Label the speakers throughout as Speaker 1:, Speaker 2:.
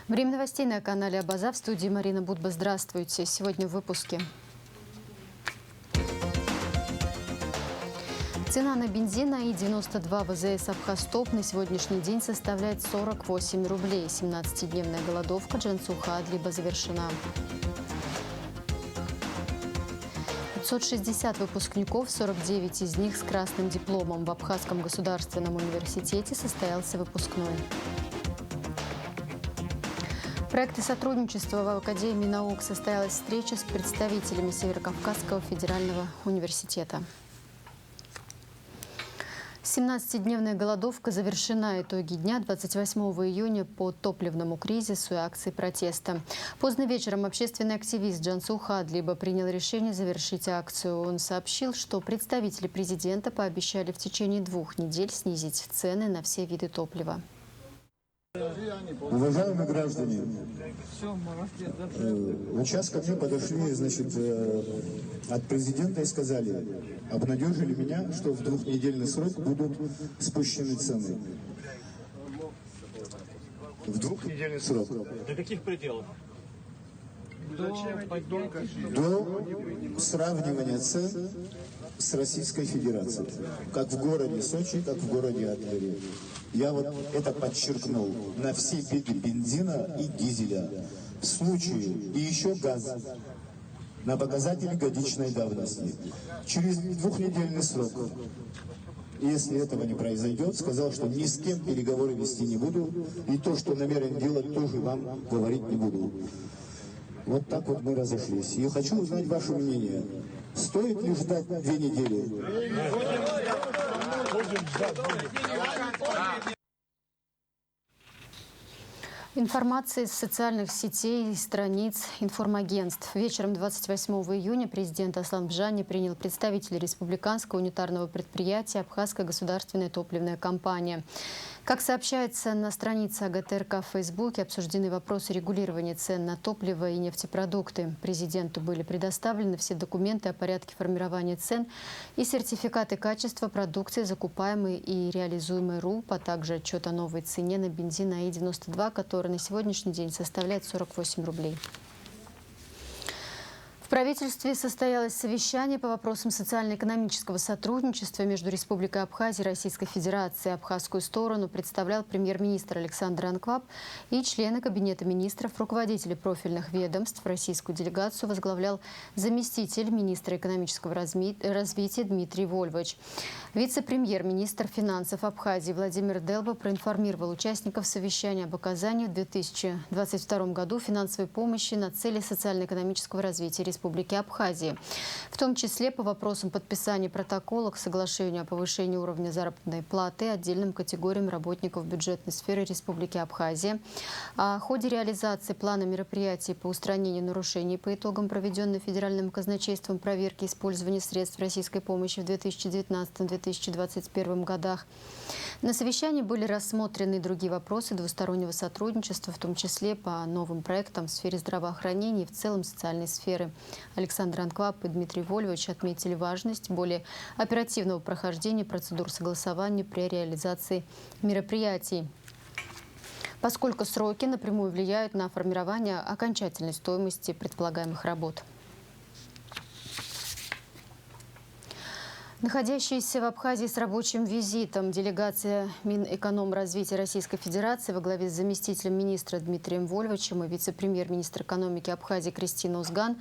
Speaker 1: Время новостей на канале Абаза. В студии Марина Будба. Здравствуйте. Сегодня в выпуске. Цена на бензин АИ-92 ВЗС «Абхаз-Топ» на сегодняшний день составляет 48 рублей. 17-дневная голодовка Джансуха Адлиба завершена. 560 выпускников, 49 из них с красным дипломом. В Абхазском государственном университете состоялся выпускной. В проекте сотрудничества в Академии наук состоялась встреча с представителями Северокавказского федерального университета. 17-дневная голодовка завершена. Итоги дня 28 июня по топливному кризису и акции протеста. Поздно вечером общественный активист Джансуха Адлиба принял решение завершить акцию. Он сообщил, что представители президента пообещали в течение 2 недель снизить цены на все виды топлива.
Speaker 2: Уважаемые граждане, вот сейчас ко мне подошли, от президента и сказали, обнадежили меня, что в 2-недельный срок будут спущены цены. В 2-недельный срок.
Speaker 3: До каких пределов?
Speaker 2: До сравнивания цен с Российской Федерацией. Как в городе Сочи, как в городе Адлере. Я вот это подчеркнул. На все виды бензина и дизеля. В случае и еще газ. На показатели годичной давности. Через 2-недельный срок. Если этого не произойдет, сказал, что ни с кем переговоры вести не буду. И то, что намерен делать, тоже вам говорить не буду. Вот так вот мы разошлись. И хочу узнать ваше мнение. Стоит ли ждать 2 недели?
Speaker 1: Информация из социальных сетей и страниц информагентств. Вечером 28 июня президент Аслан Бжани принял представителей республиканского унитарного предприятия «Абхазская государственная топливная компания». Как сообщается на странице АГТРК в Фейсбуке, обсуждены вопросы регулирования цен на топливо и нефтепродукты. Президенту были предоставлены все документы о порядке формирования цен и сертификаты качества продукции, закупаемой и реализуемой РУП, а также отчет о новой цене на бензин АИ-92, который на сегодняшний день составляет 48 рублей. В правительстве состоялось совещание по вопросам социально-экономического сотрудничества между Республикой Абхазия и Российской Федерацией. Абхазскую сторону представлял премьер-министр Александр Анкваб и члены Кабинета министров, руководители профильных ведомств. Российскую делегацию возглавлял заместитель министра экономического развития Дмитрий Вольвович. Вице-премьер-министр финансов Абхазии Владимир Делба проинформировал участников совещания об оказании в 2022 году финансовой помощи на цели социально-экономического развития Республики Абхазии, в том числе по вопросам подписания протокола к соглашению о повышении уровня заработной платы отдельным категориям работников бюджетной сферы Республики Абхазия, о ходе реализации плана мероприятий по устранению нарушений по итогам проведенной федеральным казначейством проверки использования средств российской помощи в 2019-2021 годах. На совещании были рассмотрены другие вопросы двустороннего сотрудничества, в том числе по новым проектам в сфере здравоохранения и в целом социальной сферы. Александр Анкваб и Дмитрий Вольвович отметили важность более оперативного прохождения процедур согласования при реализации мероприятий, поскольку сроки напрямую влияют на формирование окончательной стоимости предполагаемых работ. Находящаяся в Абхазии с рабочим визитом делегация Минэкономразвития Российской Федерации во главе с заместителем министра Дмитрием Вольвовичем и вице-премьер-министр экономики Абхазии Кристина Узган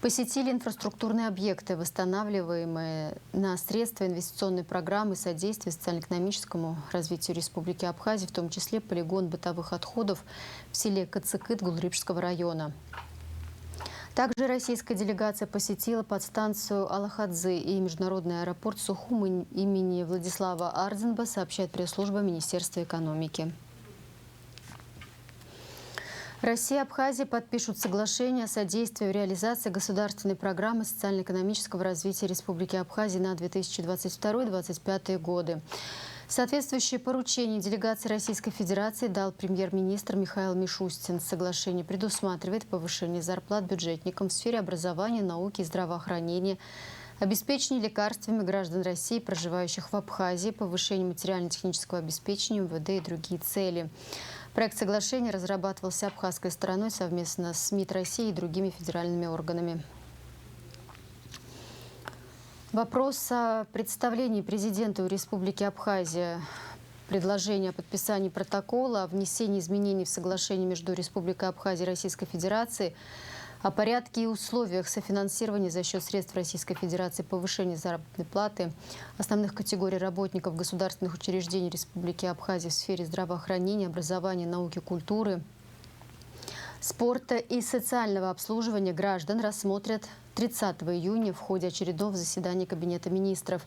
Speaker 1: посетили инфраструктурные объекты, восстанавливаемые на средства инвестиционной программы содействия социально-экономическому развитию Республики Абхазия, в том числе полигон бытовых отходов в селе Кацыкыт Гулрипшского района. Также российская делегация посетила подстанцию Алахадзы и международный аэропорт Сухум имени Владислава Ардзенба, сообщает пресс-служба Министерства экономики. Россия и Абхазия подпишут соглашение о содействии в реализации государственной программы социально-экономического развития Республики Абхазия на 2022-2025 годы. Соответствующее поручение делегации Российской Федерации дал премьер-министр Михаил Мишустин. Соглашение предусматривает повышение зарплат бюджетникам в сфере образования, науки и здравоохранения, обеспечение лекарствами граждан России, проживающих в Абхазии, повышение материально-технического обеспечения МВД и другие цели. Проект соглашения разрабатывался абхазской стороной совместно с МИД России и другими федеральными органами. Вопрос о представлении президенту Республики Абхазия предложение о подписании протокола о внесении изменений в соглашение между Республикой Абхазия и Российской Федерацией о порядке и условиях софинансирования за счет средств Российской Федерации повышения заработной платы основных категорий работников государственных учреждений Республики Абхазия в сфере здравоохранения, образования, науки, культуры, спорта и социального обслуживания граждан рассмотрят 30 июня в ходе очередного заседания Кабинета министров.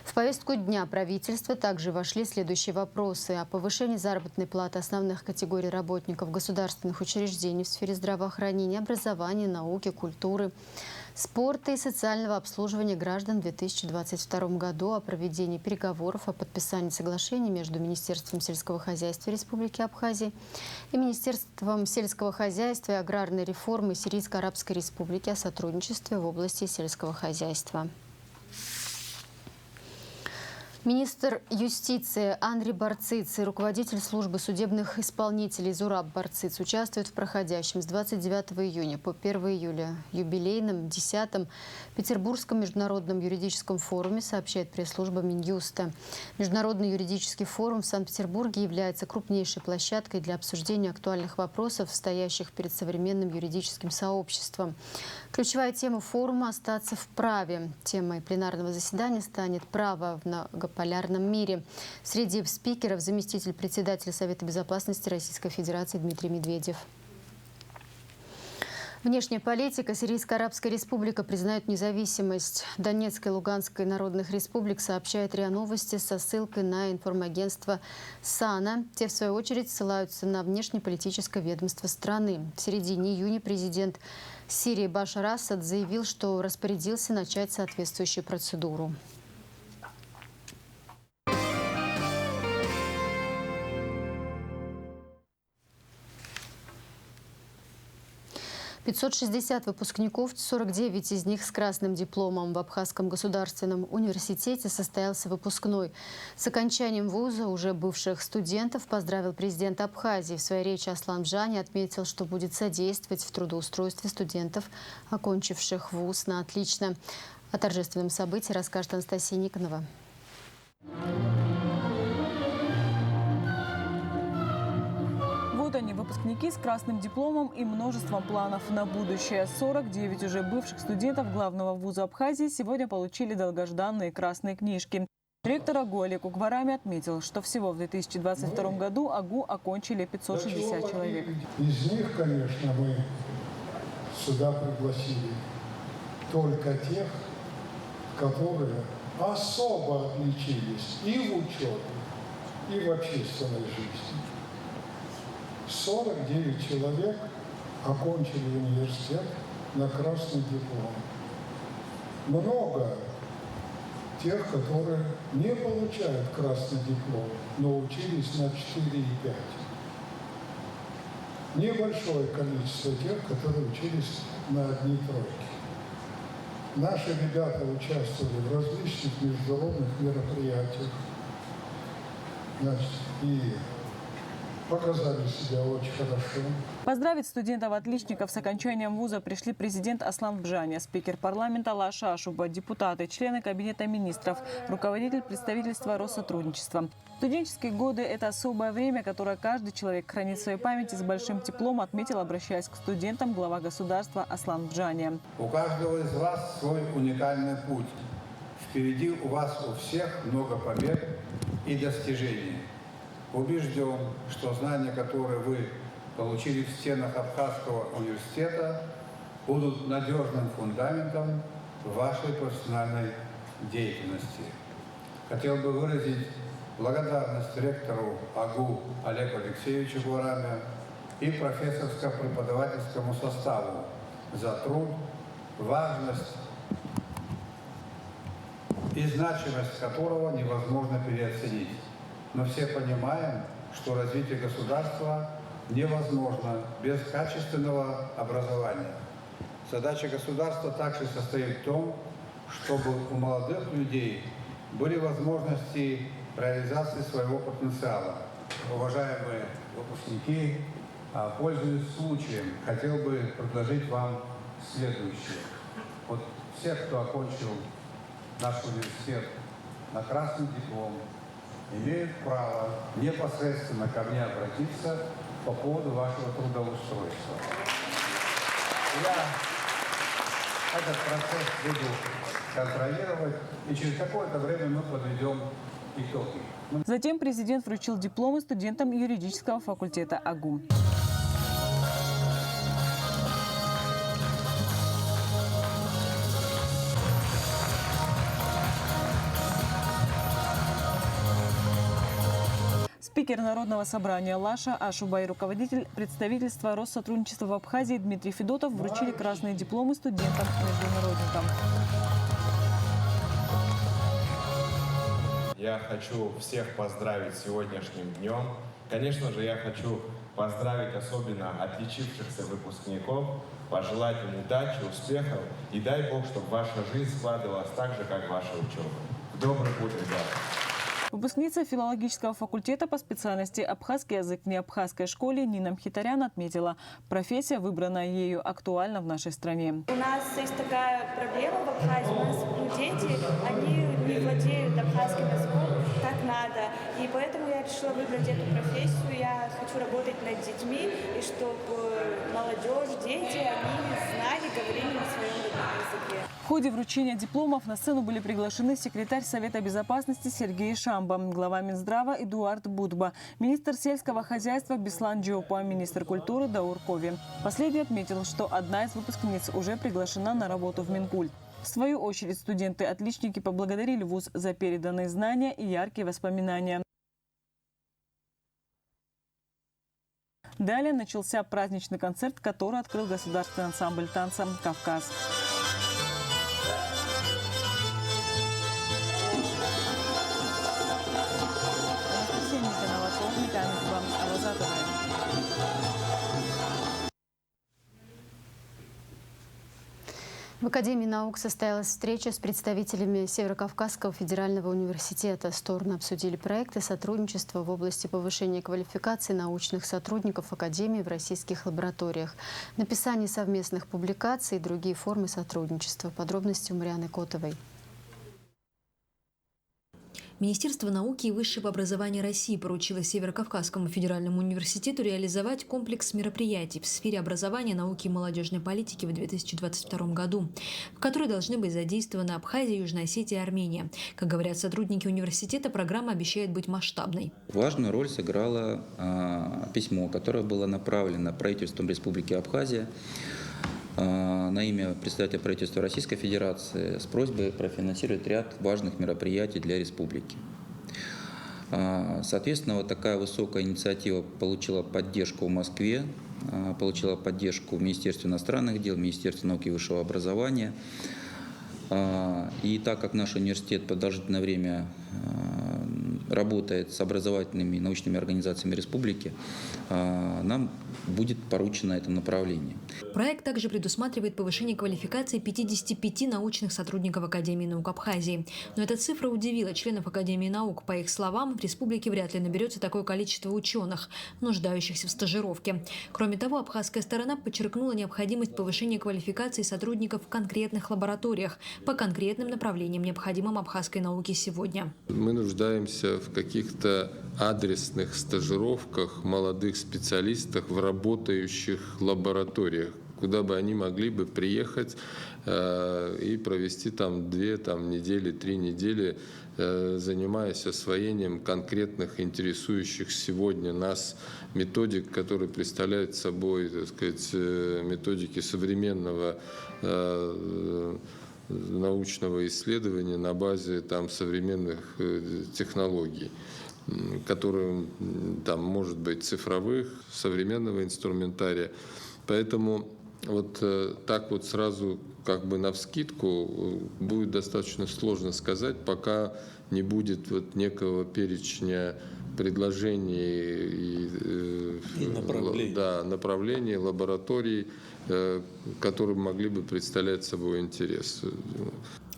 Speaker 1: В повестку дня правительства также вошли следующие вопросы: о повышении заработной платы основных категорий работников государственных учреждений в сфере здравоохранения, образования, науки, культуры, спорта и социального обслуживания граждан в 2022 году, о проведении переговоров о подписании соглашений между Министерством сельского хозяйства Республики Абхазия и Министерством сельского хозяйства и аграрной реформы Сирийско-Арабской Республики о сотрудничестве в области сельского хозяйства. Министр юстиции Андрей Барциц и руководитель службы судебных исполнителей Зураб Барциц участвуют в проходящем с 29 июня по 1 июля юбилейном 10-м Петербургском международном юридическом форуме, сообщает пресс-служба Минюста. Международный юридический форум в Санкт-Петербурге является крупнейшей площадкой для обсуждения актуальных вопросов, стоящих перед современным юридическим сообществом. Ключевая тема форума – «Остаться в праве». Темой пленарного заседания станет «Право в многополярном мире». Среди спикеров заместитель председателя Совета безопасности Российской Федерации Дмитрий Медведев. Внешняя политика. Сирийско-Арабская Республика признает независимость Донецкой и Луганской народных республик, сообщает РИА Новости со ссылкой на информагентство САНА. Те, в свою очередь, ссылаются на внешнеполитическое ведомство страны. В середине июня президент Сирии Башар Асад заявил, что распорядился начать соответствующую процедуру. 560 выпускников, 49 из них с красным дипломом. В Абхазском государственном университете состоялся выпускной. С окончанием вуза уже бывших студентов поздравил президент Абхазии. В своей речи Аслан Бжани отметил, что будет содействовать в трудоустройстве студентов, окончивших вуз на отлично. О торжественном событии расскажет Анастасия Никонова.
Speaker 3: Вот они, выпускники с красным дипломом и множеством планов на будущее. 49 уже бывших студентов главного вуза Абхазии сегодня получили долгожданные красные книжки. Ректор АГУ Олег Угварами отметил, что всего в 2022 году АГУ окончили 560 человек.
Speaker 4: Из них, конечно, мы сюда пригласили только тех, которые особо отличились и в учебе, и в общественной жизни. 49 человек окончили университет на красный диплом. Много тех, которые не получают красный диплом, но учились на 4 и 5. Небольшое количество тех, которые учились на одни тройки. Наши ребята участвовали в различных международных мероприятиях, значит, и показали себя очень хорошо.
Speaker 3: Поздравить студентов-отличников с окончанием вуза пришли президент Аслан Бжани, спикер парламента Лаша Ашуба, депутаты, члены Кабинета министров, руководитель представительства Россотрудничества. Студенческие годы – это особое время, которое каждый человек хранит в своей памяти с большим теплом, отметил, обращаясь к студентам, глава государства Аслан Бжани.
Speaker 5: У каждого из вас свой уникальный путь. Впереди у вас у всех много побед и достижений. Убежден, что знания, которые вы получили в стенах Абхазского университета, будут надежным фундаментом вашей профессиональной деятельности. Хотел бы выразить благодарность ректору АГУ Олегу Алексеевичу Угварами и профессорско-преподавательскому составу за труд, важность и значимость которого невозможно переоценить. Но все понимаем, что развитие государства невозможно без качественного образования. Задача государства также состоит в том, чтобы у молодых людей были возможности реализации своего потенциала. Уважаемые выпускники, пользуясь случаем, хотел бы предложить вам следующее. Вот все, кто окончил наш университет на красный диплом, имеют право непосредственно ко мне обратиться по поводу вашего трудоустройства. Я этот процесс буду контролировать, и через какое-то время мы подведем итоги.
Speaker 3: Затем президент вручил дипломы студентам юридического факультета АГУ. Спикер Народного собрания Лаша Ашуба и руководитель представительства Россотрудничества в Абхазии Дмитрий Федотов вручили красные дипломы студентам-международникам.
Speaker 6: Я хочу всех поздравить с сегодняшним днем. Конечно же, я хочу поздравить особенно отличившихся выпускников, пожелать им удачи, успехов и дай Бог, чтобы ваша жизнь складывалась так же, как ваша учеба. Добрый путь, ребята!
Speaker 3: Выпускница филологического факультета по специальности «Абхазский язык» в неабхазской школе Нина Мхитарян отметила, профессия, выбранная ею, актуальна в нашей стране.
Speaker 7: У нас есть такая проблема в Абхазии. У нас дети, они не владеют абхазским языком как надо. И поэтому я решила выбрать эту профессию. Я хочу работать над детьми, и чтобы молодежь, дети, они знали, говорили на своем родном языке.
Speaker 3: В ходе вручения дипломов на сцену были приглашены секретарь Совета безопасности Сергей Шамба, глава Минздрава Эдуард Будба, министр сельского хозяйства Беслан Джиопа, министр культуры Даур Кови. Последний отметил, что одна из выпускниц уже приглашена на работу в Минкульт. В свою очередь студенты-отличники поблагодарили вуз за переданные знания и яркие воспоминания. Далее начался праздничный концерт, который открыл государственный ансамбль танца «Кавказ».
Speaker 1: В Академии наук состоялась встреча с представителями Северокавказского федерального университета. Стороны обсудили проекты сотрудничества в области повышения квалификации научных сотрудников Академии в российских лабораториях, написание совместных публикаций и другие формы сотрудничества. Подробности у Марианы Котовой.
Speaker 8: Министерство науки и высшего образования России поручило Северокавказскому федеральному университету реализовать комплекс мероприятий в сфере образования, науки и молодежной политики в 2022 году, в которой должны быть задействованы Абхазия, Южная Осетия и Армения. Как говорят сотрудники университета, программа обещает быть масштабной.
Speaker 9: Важную роль сыграло письмо, которое было направлено правительством Республики Абхазия на имя председателя правительства Российской Федерации с просьбой профинансировать ряд важных мероприятий для республики. Соответственно, вот такая высокая инициатива получила поддержку в Москве, получила поддержку в Министерстве иностранных дел, в Министерстве науки и высшего образования. И так как наш университет продолжительное время работает с образовательными и научными организациями республики, нам будет поручено это направление.
Speaker 8: Проект также предусматривает повышение квалификации 55 научных сотрудников Академии наук Абхазии. Но эта цифра удивила членов Академии наук. По их словам, в республике вряд ли наберется такое количество ученых, нуждающихся в стажировке. Кроме того, абхазская сторона подчеркнула необходимость повышения квалификации сотрудников в конкретных лабораториях по конкретным направлениям, необходимым абхазской науке сегодня.
Speaker 10: Мы нуждаемся в каких-то адресных стажировках молодых специалистов в работающих лабораториях, куда бы они могли бы приехать и провести там 2 недели, 3 недели, занимаясь освоением конкретных интересующих сегодня нас методик, которые представляют собой, так сказать, методики современного научного исследования на базе современных технологий, которые может быть цифровых, современного инструментария. Поэтому вот так вот сразу навскидку будет достаточно сложно сказать, пока не будет некого перечня предложений и направлений, лабораторий, которые могли бы представлять собой интерес.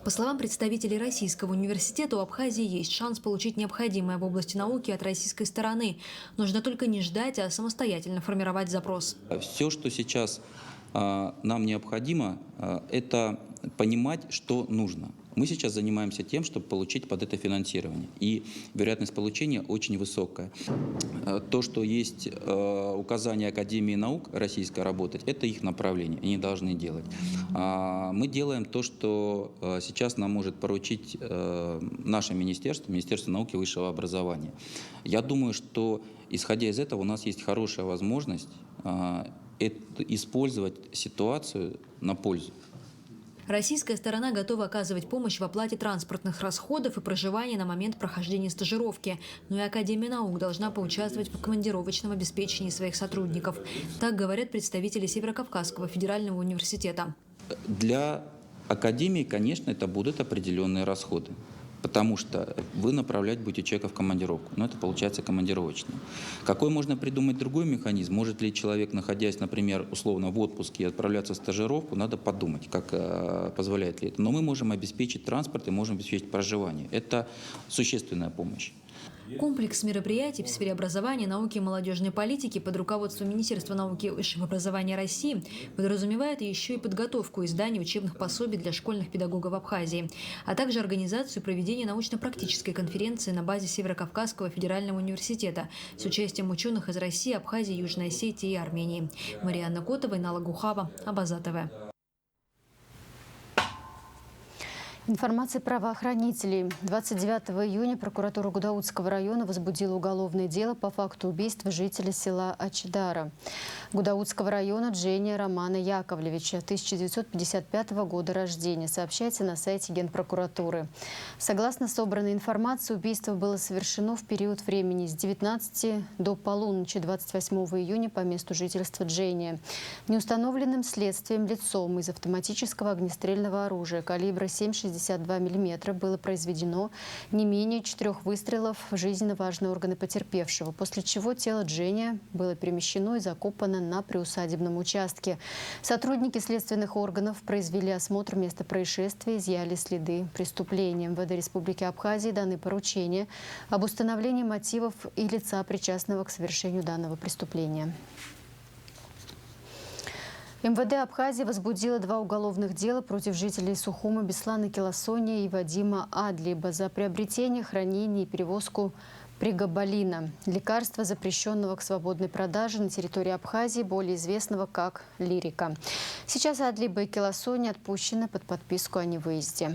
Speaker 8: По словам представителей Российского университета, у Абхазии есть шанс получить необходимое в области науки от российской стороны. Нужно только не ждать, а самостоятельно формировать запрос.
Speaker 9: Все, что сейчас нам необходимо, это понимать, что нужно. Мы сейчас занимаемся тем, чтобы получить под это финансирование. И вероятность получения очень высокая. То, что есть указание Академии наук российской работать, это их направление, они должны делать. Мы делаем то, что сейчас нам может поручить наше министерство, Министерство науки и высшего образования. Я думаю, что, исходя из этого, у нас есть хорошая возможность использовать ситуацию на пользу.
Speaker 8: Российская сторона готова оказывать помощь в оплате транспортных расходов и проживания на момент прохождения стажировки. Но и Академия наук должна поучаствовать в командировочном обеспечении своих сотрудников. Так говорят представители Северокавказского федерального университета.
Speaker 9: Для Академии, конечно, это будут определенные расходы. Потому что вы направлять будете человека в командировку. Но это получается командировочно. Какой можно придумать другой механизм? Может ли человек, находясь, например, условно в отпуске и отправляться в стажировку, надо подумать, как позволяет ли это. Но мы можем обеспечить транспорт и можем обеспечить проживание. Это существенная помощь.
Speaker 8: Комплекс мероприятий в сфере образования, науки и молодежной политики под руководством Министерства науки и высшего образования России подразумевает еще и подготовку издания учебных пособий для школьных педагогов Абхазии, а также организацию и проведение научно-практической конференции на базе Северокавказского федерального университета с участием ученых из России, Абхазии, Южной Осетии и Армении. Марианна Котова, Инала Гухава, Абаза ТВ.
Speaker 1: Информация правоохранителей. 29 июня прокуратура Гудаутского района возбудила уголовное дело по факту убийства жителя села Ачдара Гудаутского района Джения Романа Яковлевича, 1955 года рождения, сообщается на сайте Генпрокуратуры. Согласно собранной информации, убийство было совершено в период времени с 19 до полуночи 28 июня по месту жительства Джения. Неустановленным следствием лицом из автоматического огнестрельного оружия калибра 7,62 мм было произведено не менее 4 выстрелов в жизненно важные органы потерпевшего, после чего тело Джения было перемещено и закопано на приусадебном участке. Сотрудники следственных органов произвели осмотр места происшествия, изъяли следы преступления. МВД Республики Абхазии даны поручения об установлении мотивов и лица, причастного к совершению данного преступления. МВД Абхазии возбудило 2 уголовных дела против жителей Сухума Беслана Келосония и Вадима Адлиба за приобретение, хранение и перевозку прегабалина, лекарства, запрещенного к свободной продаже на территории Абхазии, более известного как лирика. Сейчас Адлиба и Келосония отпущены под подписку о невыезде.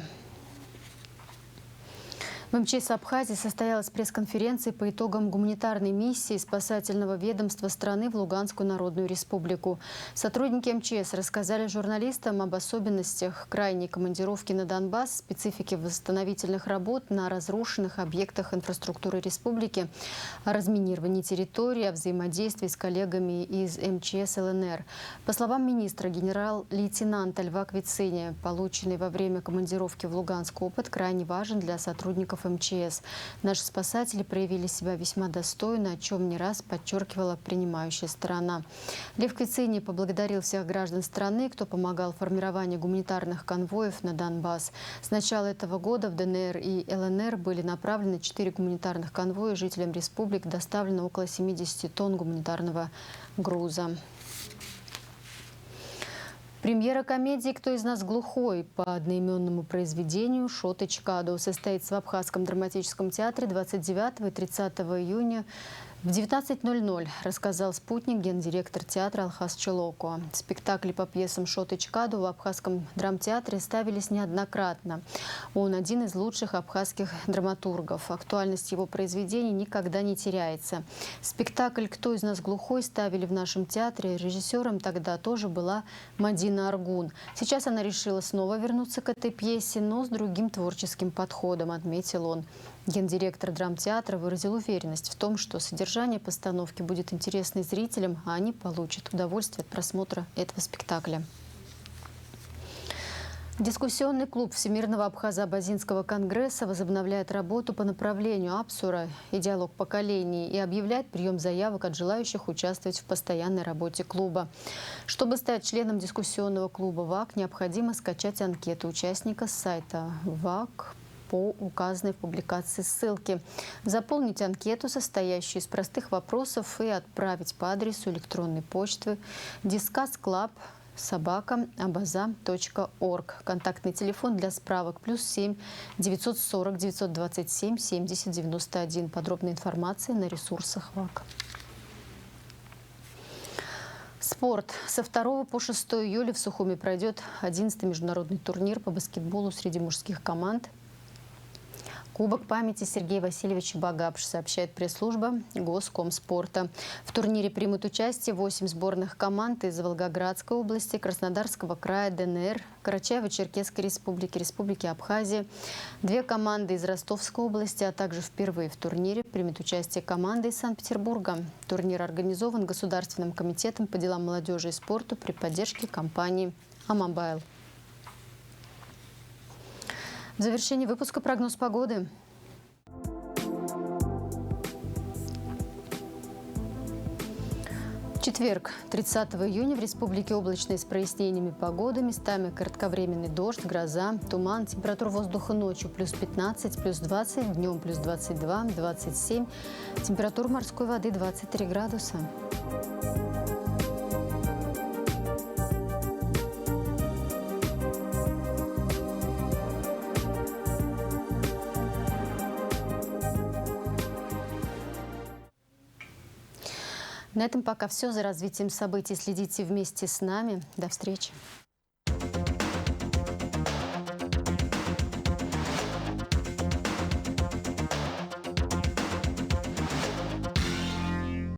Speaker 1: В МЧС Абхазии состоялась пресс-конференция по итогам гуманитарной миссии спасательного ведомства страны в Луганскую Народную Республику. Сотрудники МЧС рассказали журналистам об особенностях крайней командировки на Донбасс, специфике восстановительных работ на разрушенных объектах инфраструктуры республики, о разминировании территории, о взаимодействии с коллегами из МЧС ЛНР. По словам министра, генерал-лейтенанта Льва Квициния, полученный во время командировки в Луганск опыт крайне важен для сотрудников МЧС. Наши спасатели проявили себя весьма достойно, о чем не раз подчеркивала принимающая сторона. Лев Квициний поблагодарил всех граждан страны, кто помогал в формировании гуманитарных конвоев на Донбасс. С начала этого года в ДНР и ЛНР были направлены 4 гуманитарных конвоя. Жителям республик доставлено около 70 тонн гуманитарного груза. Премьера комедии «Кто из нас глухой» по одноименному произведению «Шоты Чкаду» состоится в Абхазском драматическом театре 29 и 30 июня в 19:00, рассказал «Спутник» гендиректор театра Алхас Челоко. Спектакли по пьесам «Шоты Чкаду» в Абхазском драмтеатре ставились неоднократно. Он один из лучших абхазских драматургов. Актуальность его произведений никогда не теряется. Спектакль «Кто из нас глухой» ставили в нашем театре. Режиссером тогда тоже была Мадина Аргун. Сейчас она решила снова вернуться к этой пьесе, но с другим творческим подходом, отметил он. Гендиректор драмтеатра выразил уверенность в том, что содержание постановки будет интересно зрителям, а они получат удовольствие от просмотра этого спектакля. Дискуссионный клуб Всемирного Абхазо-Абазинского конгресса возобновляет работу по направлению Апсура и диалог поколений и объявляет прием заявок от желающих участвовать в постоянной работе клуба. Чтобы стать членом дискуссионного клуба ВАК, необходимо скачать анкету участника с сайта ВАК по указанной в публикации ссылке, заполнить анкету, состоящую из простых вопросов, и отправить по адресу электронной почты discussclub@abaza.org. Контактный телефон для справок +7 940 927 70 91. Подробная информация на ресурсах ВАК. Спорт. Со 2 по 6 июля в Сухуми пройдет 11-й международный турнир по баскетболу среди мужских команд. Кубок памяти Сергея Васильевича Багапш, сообщает пресс-служба Госкомспорта. В турнире примут участие 8 сборных команд из Волгоградской области, Краснодарского края, ДНР, Карачаево-Черкесской республики, Республики Абхазия. 2 команды из Ростовской области, а также впервые в турнире примет участие команда из Санкт-Петербурга. Турнир организован Государственным комитетом по делам молодежи и спорту при поддержке компании «Амобайл». В завершении выпуска прогноз погоды. В четверг, 30 июня, в республике облачно с прояснениями погоды, местами кратковременный дождь, гроза, туман. Температура воздуха ночью +15, +20, днем +22, 27. Температура морской воды 23 градуса. На этом пока все. За развитием событий следите вместе с нами. До встречи.